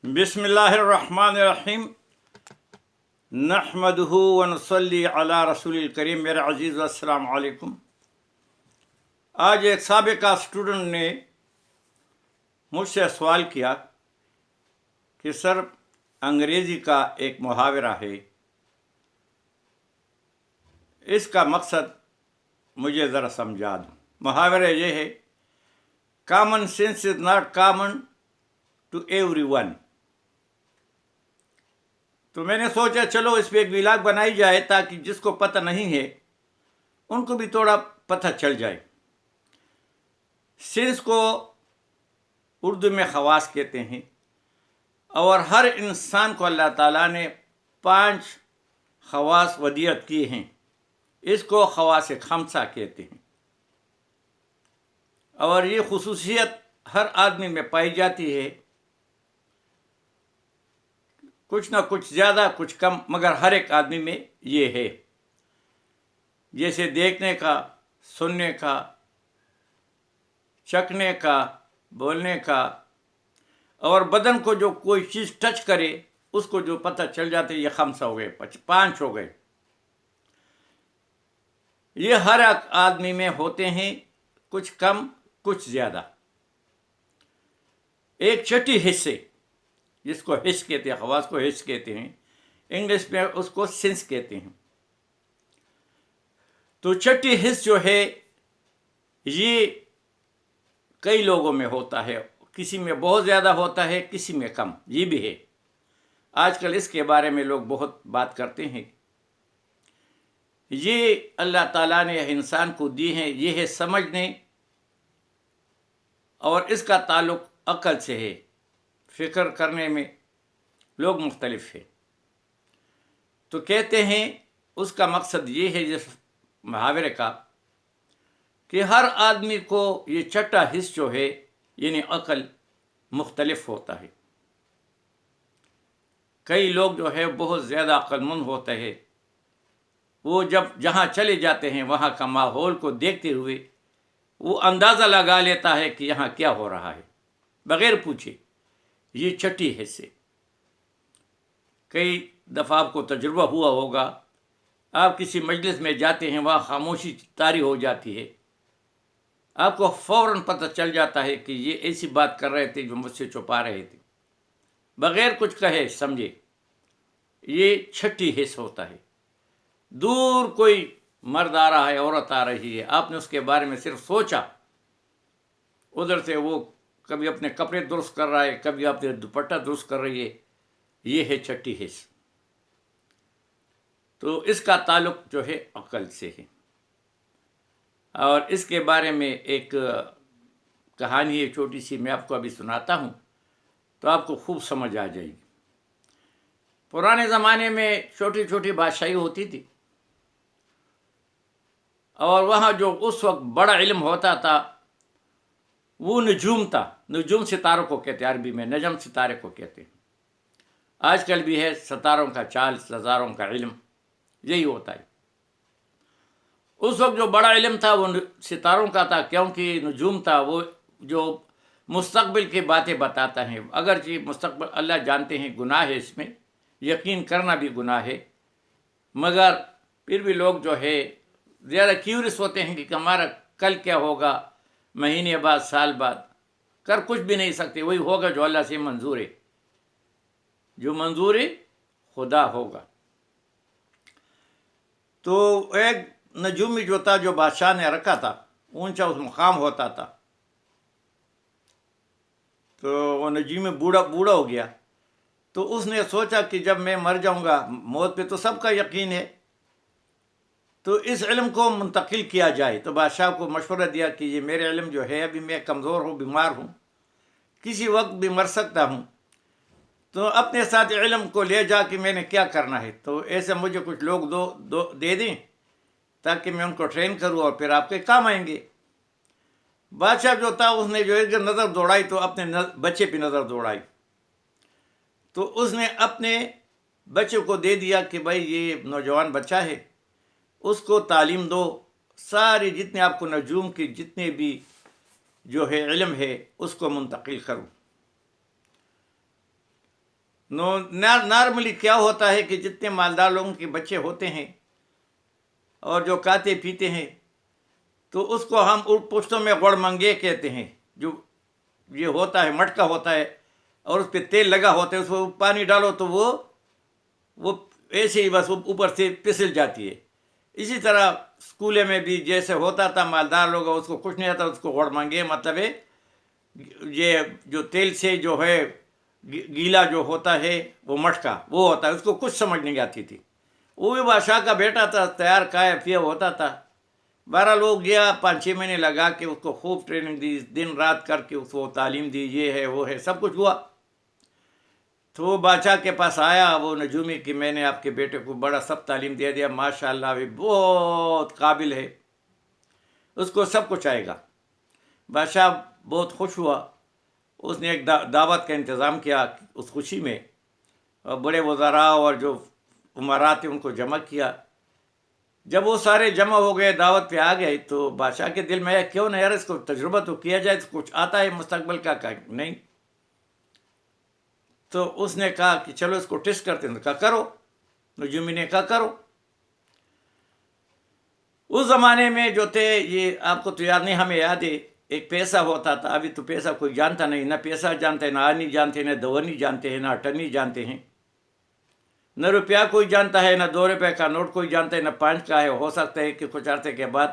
بسم اللہ الرحمن الرحیم نحمدہ ونصلی علی رسول الکریم۔ میرے عزیز السلام علیکم۔ آج ایک سابقہ اسٹوڈنٹ نے مجھ سے سوال کیا کہ سر انگریزی کا ایک محاورہ ہے، اس کا مقصد مجھے ذرا سمجھا دو۔ محاورہ یہ ہے، common sense is not common to everyone. تو میں نے سوچا چلو اس پہ ایک ولاگ بنائی جائے تاکہ جس کو پتہ نہیں ہے ان کو بھی تھوڑا پتہ چل جائے۔ سینس کو اردو میں خواص کہتے ہیں، اور ہر انسان کو اللہ تعالیٰ نے 5 خواص ودیعت کیے ہیں، اس کو خواص خمسہ کہتے ہیں، اور یہ خصوصیت ہر آدمی میں پائی جاتی ہے، کچھ نہ کچھ زیادہ کچھ کم، مگر ہر ایک آدمی میں یہ ہے، جیسے دیکھنے کا، سننے کا، چکھنے کا، بولنے کا، اور بدن کو جو کوئی چیز ٹچ کرے اس کو جو پتہ چل جاتے، یہ خمسہ ہو گئے، 5 ہو گئے۔ یہ ہر ایک آدمی میں ہوتے ہیں، کچھ کم کچھ زیادہ۔ ایک چھٹی حصے جس کو حس کہتے ہیں، خواص کو حس کہتے ہیں، انگلش میں اس کو سینس کہتے ہیں۔ تو چھٹی حص جو ہے یہ کئی لوگوں میں ہوتا ہے، کسی میں بہت زیادہ ہوتا ہے، کسی میں کم، یہ بھی ہے۔ آج کل اس کے بارے میں لوگ بہت بات کرتے ہیں۔ یہ اللہ تعالیٰ نے انسان کو دی ہیں، یہ ہے سمجھنے، اور اس کا تعلق عقل سے ہے۔ فکر کرنے میں لوگ مختلف ہیں۔ تو کہتے ہیں اس کا مقصد یہ ہے جس محاورے کا، کہ ہر آدمی کو یہ چھٹا حص جو ہے یعنی عقل مختلف ہوتا ہے۔ کئی لوگ جو ہے بہت زیادہ عقل مند ہوتے ہیں، وہ جب جہاں چلے جاتے ہیں وہاں کا ماحول کو دیکھتے ہوئے وہ اندازہ لگا لیتا ہے کہ یہاں کیا ہو رہا ہے، بغیر پوچھے۔ یہ چھٹی حص ہے۔ کئی دفعہ آپ کو تجربہ ہوا ہوگا، آپ کسی مجلس میں جاتے ہیں، وہاں خاموشی طاری ہو جاتی ہے، آپ کو فوراً پتہ چل جاتا ہے کہ یہ ایسی بات کر رہے تھے جو مجھ سے چھپا رہے تھے، بغیر کچھ کہے سمجھے۔ یہ چھٹی حص ہوتا ہے۔ دور کوئی مرد آ رہا ہے، عورت آ رہی ہے، آپ نے اس کے بارے میں صرف سوچا، ادھر سے وہ کبھی اپنے کپڑے درست کر رہا ہے، کبھی اپنے دوپٹہ درست کر رہی ہے، یہ ہے چھٹی حص۔ تو اس کا تعلق جو ہے عقل سے ہے، اور اس کے بارے میں ایک کہانی ہے چھوٹی سی، میں آپ کو ابھی سناتا ہوں تو آپ کو خوب سمجھ آ جائے گی۔ پرانے زمانے میں چھوٹی چھوٹی بادشاہی ہوتی تھی، اور وہاں جو اس وقت بڑا علم ہوتا تھا وہ نجوم تھا۔ نجوم ستاروں کو کہتے ہیں، عربی میں نجم ستارے کو کہتے ہیں۔ آج کل بھی ہے ستاروں کا چال، ستاروں کا علم، یہی ہوتا ہے۔ اس وقت جو بڑا علم تھا وہ ستاروں کا تھا، کیونکہ نجوم تھا، وہ جو مستقبل کی باتیں بتاتا ہے۔ اگرچہ مستقبل اللہ جانتے ہیں، گناہ ہے اس میں، یقین کرنا بھی گناہ ہے، مگر پھر بھی لوگ جو ہے زیادہ کیورس ہوتے ہیں کہ ہمارا کل کیا ہوگا، مہینے بعد، سال بعد، کر کچھ بھی نہیں سکتے، وہی ہوگا جو اللہ سے منظور ہے، جو منظور خدا ہوگا۔ تو ایک نجومی جو تھا، جو بادشاہ نے رکھا تھا، اونچا اس مقام ہوتا تھا، تو وہ نجومی بوڑھا ہو گیا۔ تو اس نے سوچا کہ جب میں مر جاؤں گا، موت پہ تو سب کا یقین ہے، تو اس علم کو منتقل کیا جائے۔ تو بادشاہ کو مشورہ دیا کہ یہ میرے علم جو ہے، ابھی میں کمزور ہوں، بیمار ہوں، کسی وقت بھی مر سکتا ہوں، تو اپنے ساتھ علم کو لے جا کہ میں نے کیا کرنا ہے، تو ایسے مجھے کچھ لوگ دے دیں تاکہ میں ان کو ٹرین کروں اور پھر آپ کے کام آئیں گے۔ بادشاہ جو تھا اس نے جو ایک نظر دوڑائی تو اپنے بچے پہ نظر دوڑائی، تو اس نے اپنے بچے کو دے دیا کہ بھائی یہ نوجوان بچہ ہے، اس کو تعلیم دو، سارے جتنے آپ کو نجوم کی جتنے بھی جو ہے علم ہے اس کو منتقل کرو۔ نارملی کیا ہوتا ہے کہ جتنے مالدار لوگوں کے بچے ہوتے ہیں اور جو کھاتے پیتے ہیں تو اس کو ہم پشتوں میں گڑ منگے کہتے ہیں. جو یہ ہوتا ہے مٹکا ہوتا ہے اور اس پہ تیل لگا ہوتا ہے, اس کو پانی ڈالو تو وہ ایسے ہی بس اوپر سے پسل جاتی ہے. اسی طرح اسکولے میں بھی جیسے ہوتا تھا مالدار لوگ اس کو کچھ نہیں آتا, اس کو گڑ منگے مطلب ہے یہ جو تیل سے جو ہے گیلا جو ہوتا ہے وہ مٹکا وہ ہوتا ہے, اس کو کچھ سمجھ نہیں آتی تھی. وہ بھی بادشاہ کا بیٹا تھا, تیار کھایا پیا ہوتا تھا. 12 لوگ گیا 5-6 مہینے لگا کے اس کو خوب ٹریننگ دی, دن رات کر کے اس کو تعلیم دی, یہ ہے وہ ہے سب کچھ ہوا. تو وہ بادشاہ کے پاس آیا وہ نجومی کہ میں نے آپ کے بیٹے کو بڑا سب تعلیم دے دیا, ماشاء اللہ بھی بہت قابل ہے, اس کو سب کچھ آئے گا. بادشاہ بہت خوش ہوا. اس نے ایک دعوت کا انتظام کیا اس خوشی میں, اور بڑے وزراء اور جو امراء تھے ان کو جمع کیا. جب وہ سارے جمع ہو گئے دعوت پہ آ گئے تو بادشاہ کے دل میں آیا کیوں نہ یار اس کو تجربہ تو کیا جائے, تو کچھ آتا ہے مستقبل کا نہیں. تو اس نے کہا کہ چلو اس کو ٹیسٹ کرتے ہیں. کہا کرو. نجومی نے کہا کرو. اس زمانے میں جو تھے یہ آپ کو تو یاد نہیں, ہمیں یاد ہے ایک پیسہ ہوتا تھا. ابھی تو پیسہ کوئی جانتا نہیں, نہ پیسہ جانتے نہ آنی جانتے نہ دوانی جانتے ہیں نہ اٹھنی جانتے ہیں, نہ روپیہ کوئی جانتا ہے نہ 2 روپے کا نوٹ کوئی جانتا ہے نہ 5 کا ہے. ہو سکتا ہے کہ کچھ عرصے کے بعد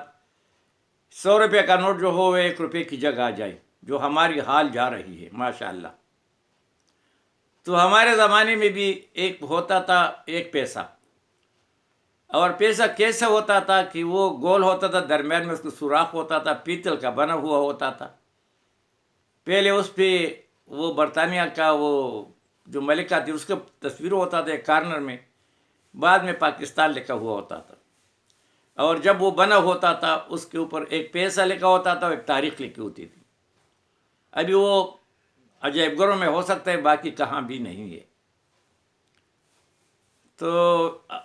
100 روپے کا نوٹ جو ہو وہ 1 روپے کی جگہ آ جائے, جو ہماری حال جا رہی ہے ماشاء اللہ. تو ہمارے زمانے میں بھی ایک ہوتا تھا ایک پیسہ, اور پیسہ کیسا ہوتا تھا کہ وہ گول ہوتا تھا, درمیان میں اس کو سوراخ ہوتا تھا, پیتل کا بنا ہوا ہوتا تھا. پہلے اس پہ وہ برطانیہ کا وہ جو ملکہ تھی اس کا تصویر ہوتا تھا ایک کارنر میں, بعد میں پاکستان لکھا ہوا ہوتا تھا. اور جب وہ بنا ہوتا تھا اس کے اوپر ایک پیسہ لکھا ہوتا تھا اور ایک تاریخ لکھی ہوتی تھی. ابھی وہ عجائب گھروں میں ہو سکتا ہے, باقی کہاں بھی نہیں ہے. تو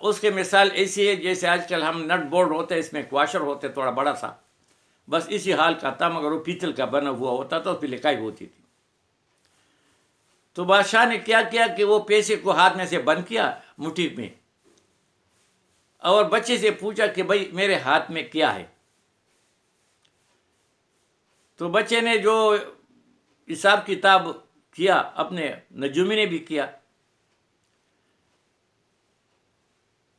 اس کی مثال ایسی ہے جیسے آج کل ہم نٹ بورڈ ہوتے ہیں, اس میں ایک واشر ہوتے تھوڑا بڑا سا, بس اسی حال کا تھا, مگر وہ پیتل کا بنا ہوا ہوتا تھا, اس پہ لکھائی ہوتی تھی. تو بادشاہ نے کیا کیا کہ وہ پیسے کو ہاتھ میں سے بند کیا مٹھی میں, اور بچے سے پوچھا کہ بھائی میرے ہاتھ میں کیا ہے. تو بچے نے جو حساب کتاب کیا, اپنے نجومی نے بھی کیا,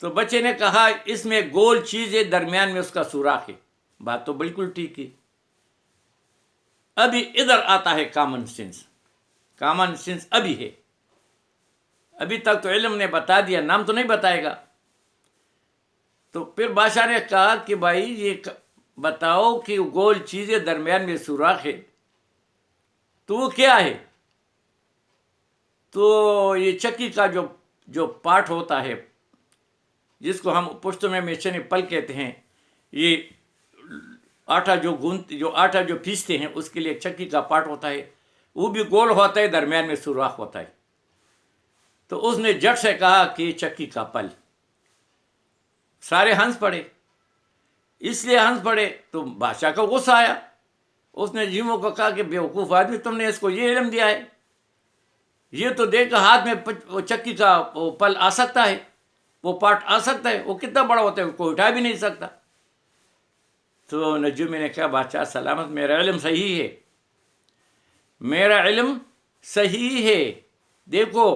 تو بچے نے کہا اس میں گول چیز ہے, درمیان میں اس کا سوراخ ہے. بات تو بالکل ٹھیک ہے. ابھی ادھر آتا ہے کامن سینس. کامن سینس ابھی ہے. ابھی تک تو علم نے بتا دیا, نام تو نہیں بتائے گا. تو پھر بادشاہ نے کہا کہ بھائی یہ بتاؤ کہ گول چیزیں درمیان میں سوراخ ہے تو وہ کیا ہے. تو یہ چکی کا جو پارٹ ہوتا ہے جس کو ہم پشتو میں میچنی پل کہتے ہیں, یہ آٹا جو آٹا جو پیستے ہیں اس کے لیے چکی کا پارٹ ہوتا ہے, وہ بھی گول ہوتا ہے, درمیان میں سوراخ ہوتا ہے. تو اس نے جٹ سے کہا کہ یہ چکی کا پل. سارے ہنس پڑے. اس لیے ہنس پڑے تو بادشاہ کا غصہ آیا. اس نے جیموں کو کہا کہ بیوقوف آدمی, تم نے اس کو یہ علم دیا ہے, یہ تو دیکھ ہاتھ میں چکی کا وہ پل آ سکتا ہے, وہ پارٹ آ سکتا ہے, وہ کتنا بڑا ہوتا ہے, کوئی اٹھا بھی نہیں سکتا. تو نجومی نے کہا بادشاہ سلامت, میرا علم صحیح ہے, میرا علم صحیح ہے, دیکھو,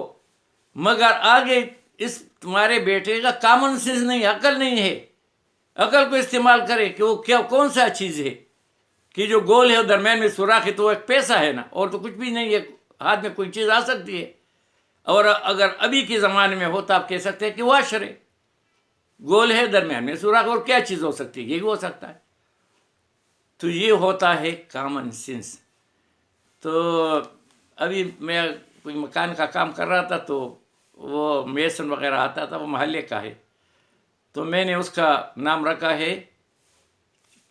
مگر آگے اس تمہارے بیٹے کا کامن سینس نہیں, عقل نہیں ہے. عقل کو استعمال کرے کہ وہ کیا کون سا چیز ہے کہ جو گول ہے اور درمیان میں سوراخ ہے, تو وہ ایک پیسہ ہے نا, اور تو کچھ بھی نہیں ہے. ہاتھ میں کوئی چیز آ سکتی ہے, اور اگر ابھی کے زمانے میں ہو تو آپ کہہ سکتے ہیں کہ واشر ہے, گول ہے درمیان میں سوراخ, اور کیا چیز ہو سکتی ہے, یہی ہو سکتا ہے. تو یہ ہوتا ہے کامن سینس. تو ابھی میں کوئی مکان کا کام کر رہا تھا تو وہ میسن وغیرہ آتا تھا, وہ محلے کا ہے, تو میں نے اس کا نام رکھا ہے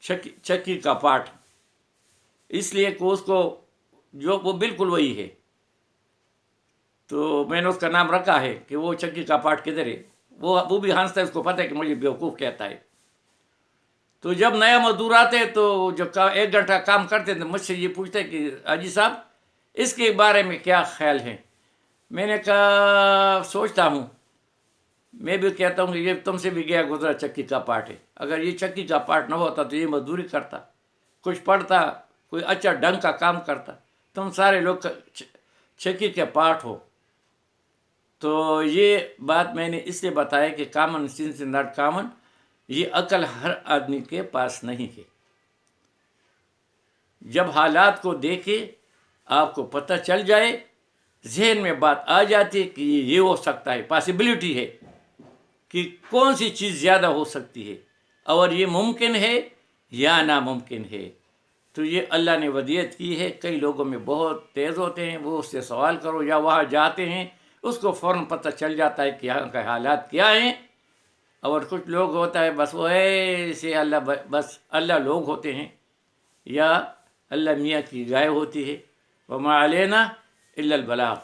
چکی کا پاٹ, اس لیے کہ اس کو جو وہ بالکل وہی ہے. تو میں نے اس کا نام رکھا ہے کہ وہ چکی کا پاٹ کدھر ہے. وہ بھی ہنستا ہے, اس کو پتہ ہے کہ مجھے بیوقوف کہتا ہے. تو جب نیا مزدور آتے تو جب 1 گھنٹہ کام کرتے تو مجھ سے یہ پوچھتے کہ حاجی صاحب اس کے بارے میں کیا خیال ہے. میں نے کہا سوچتا ہوں، میں بھی کہتا ہوں کہ یہ تم سے بھی گیا گزرا چکی کا پاٹ ہے. اگر یہ چکی کا پاٹ نہ ہوتا تو یہ مزدوری کرتا، کچھ پڑھتا، کوئی اچھا ڈنگ کا کام کرتا. تم سارے لوگ چکی کے پاٹ ہو. تو یہ بات میں نے اس لیے بتایا کہ کامن سینس ناٹ کامن، یہ عقل ہر آدمی کے پاس نہیں ہے. جب حالات کو دیکھے آپ کو پتہ چل جائے، ذہن میں بات آ جاتی ہے کہ یہ ہو سکتا ہے، پاسبلٹی ہے کہ کون سی چیز زیادہ ہو سکتی ہے اور یہ ممکن ہے یا ناممکن ہے. تو یہ اللہ نے ودیعت کی ہے. کئی لوگوں میں بہت تیز ہوتے ہیں، وہ اس سے سوال کرو یا وہاں جاتے ہیں اس کو فوراً پتہ چل جاتا ہے کہ یہاں کے حالات کیا ہیں. اور کچھ لوگ ہوتا ہے بس وہ ایسے بس اللہ لوگ ہوتے ہیں یا اللہ میاں کی گائے ہوتی ہے. وما علینا الا البلاغ.